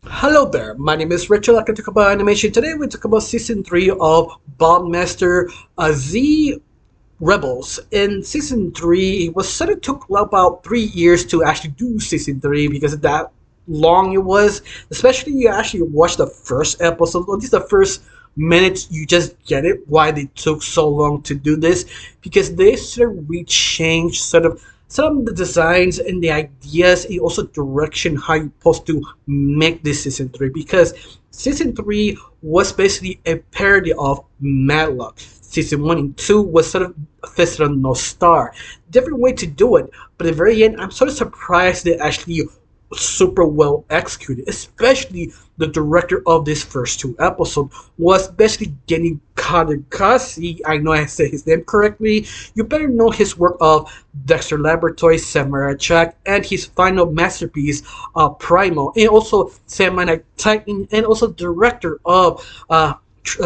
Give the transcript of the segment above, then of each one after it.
Hello there, my name is Richard. I can talk about animation. Today we talk about season 3 of Ballmaster Z Rebels. In season 3, it was sort of took about 3 years to actually do season 3 because of that long it was. Especially you actually watch the first episode, or at least the first minutes, you just get it why they took so long to do this, because they sort of rechanged sort of some of the designs and the ideas, and also direction how you're supposed to make this season 3, because season 3 was basically a parody of Matlock. Season 1 and 2 was sort of focused on no star, different way to do it, but at the very end I'm sort of surprised they actually super well executed, especially the director of this first two episodes was basically getting Kadekasi. I know I said his name correctly. You better know his work of Dexter Laboratory, Samurai Jack, and his final masterpiece, Primal, and also Samurai Titan, and also director of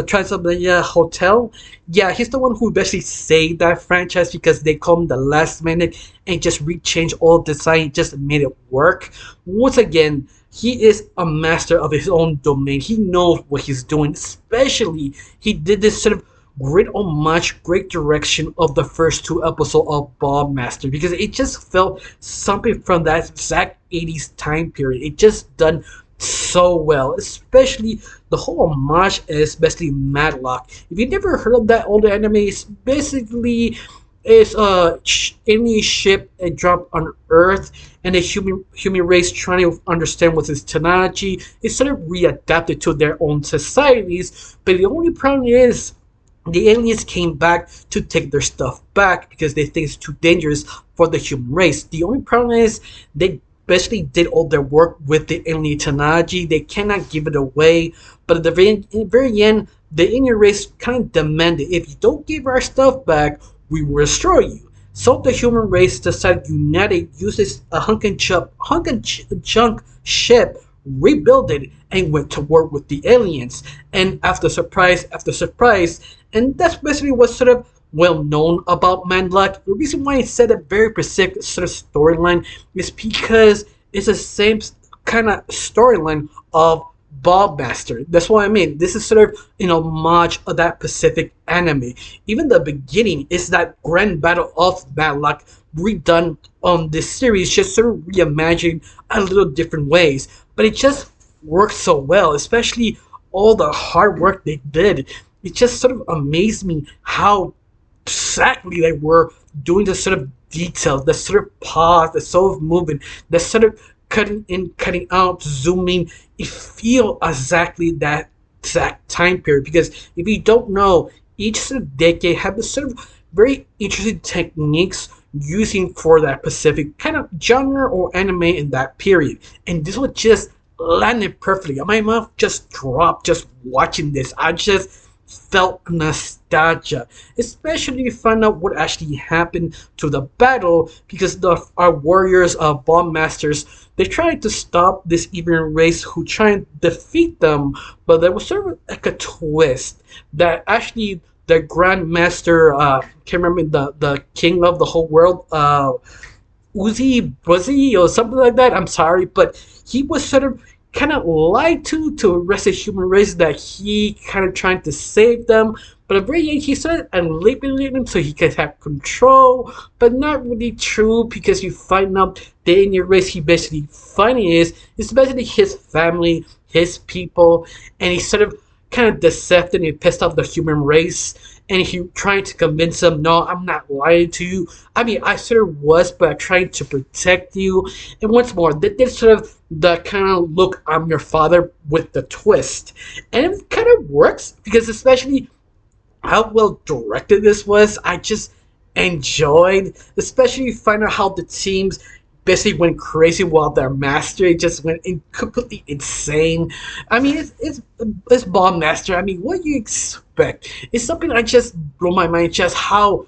Transylvania Hotel. Yeah, he's the one who basically saved that franchise because they come the last minute and just rechange all design, just made it work. Once again, he is a master of his own domain. He knows what he's doing. Especially, he did this sort of great homage, great direction of the first two episodes of Bob Master, because it just felt something from that exact 80s time period. It just done so well, especially the whole homage is basically Matlock. If you never heard of that old anime, it's basically is any ship a drop on Earth, and the human race trying to understand what's its technology is sort of readapted to their own societies. But the only problem is the aliens came back to take their stuff back because they think it's too dangerous for the human race. The only problem is they basically did all their work with the alien technology. They cannot give it away. But at the very end, the alien race kind of demanded, if you don't give our stuff back, we will destroy you. So the human race decided united, uses a hunk and chunk ship, rebuild it, and went to war with the aliens. And after surprise, and that's basically what's sort of well known about Manluck. The reason why I said a very specific sort of storyline is because it's the same kind of storyline of Bob Master. That's what I mean. This is sort of homage of that Pacific anime. Even the beginning is that grand battle of Matlock redone on this series, just sort of reimagined a little different ways. But it just works so well, especially all the hard work they did. It just sort of amazed me how exactly they were doing the sort of details, the sort of pause, the sort of movement, the sort of cutting in, cutting out, zooming. It feel exactly that exact time period, because if you don't know, each sort of decade have a sort of very interesting techniques using for that specific kind of genre or anime in that period, and this was just landed perfectly. My mouth just dropped just watching this. I just felt nostalgia, especially to find out what actually happened to the battle, because our warriors, bomb masters, they tried to stop this evil race who tried to defeat them, but there was sort of like a twist that actually the Grand Master, can't remember the king of the whole world, Uzi Buzzy or something like that. I'm sorry, but he was sort of kind of lied to arrest the human race that he kind of trying to save them. But at the very end, he started manipulating them so he could have control, but not really true, because you find out the alien race he basically fighting is basically his family, his people, and he sort of kind of deceptive and pissed off the human race, and he trying to convince them, no, I'm not lying to you. I mean, I sort of was, but I'm trying to protect you. And once more, that did sort of the kind of look, I'm your father, with the twist. And it kind of works, because especially how well directed this was, I just enjoyed, especially find out how the teams basically went crazy while their master just went completely insane. I mean, it's Bomb Master. I mean, what do you expect? It's something that just blew my mind, just how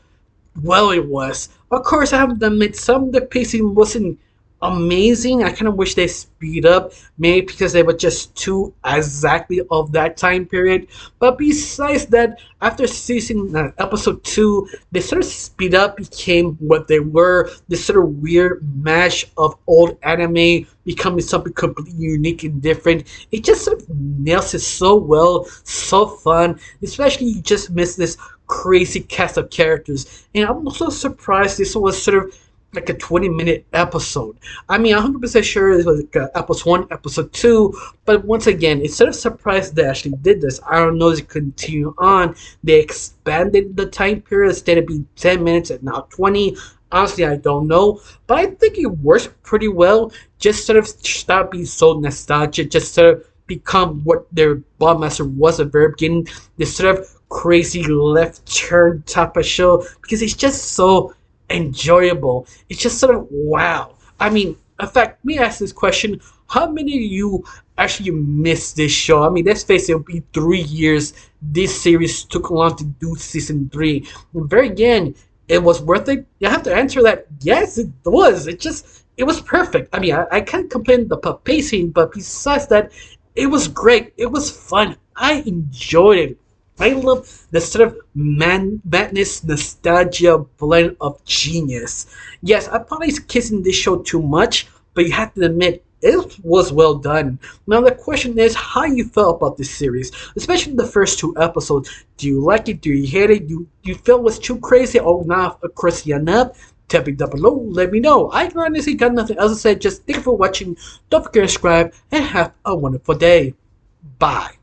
well it was. Of course, I have to admit some of the pacing wasn't amazing. I kind of wish they speed up, maybe because they were just too exactly of that time period. But besides that, after season episode 2, they sort of speed up, became what they were, this sort of weird mash of old anime becoming something completely unique and different. It just sort of nails it so well, so fun, especially you just miss this crazy cast of characters. And I'm also surprised this was sort of like a 20-minute episode. I mean, I'm 100% sure it was like episode 1, episode 2, but once again, it's sort of surprised they actually did this. I don't know if it continue on. They expanded the time period instead of being 10 minutes and now 20. Honestly, I don't know, but I think it works pretty well. Just sort of stop being so nostalgic, just sort of become what their Ballmaster was at the very beginning. This sort of crazy left turn type of show because it's just so enjoyable. It's just sort of wow. I mean, in fact, let me ask this question: how many of you actually missed this show? I mean, let's face it, it'll be 3 years. This series took long to do season 3. And very again, it was worth it. You have to answer that. Yes, it was. It was perfect. I mean, I can't complain about pacing, but besides that, it was great. It was fun. I enjoyed it. I love the sort of madness, nostalgia blend of genius. Yes, I'm probably kissing this show too much, but you have to admit it was well done. Now the question is how you felt about this series, especially the first 2 episodes. Do you like it? Do you hate it? Do you feel it was too crazy or not crazy enough? Tell me down below. Let me know. I honestly got nothing else to say. Just thank you for watching. Don't forget to subscribe and have a wonderful day. Bye.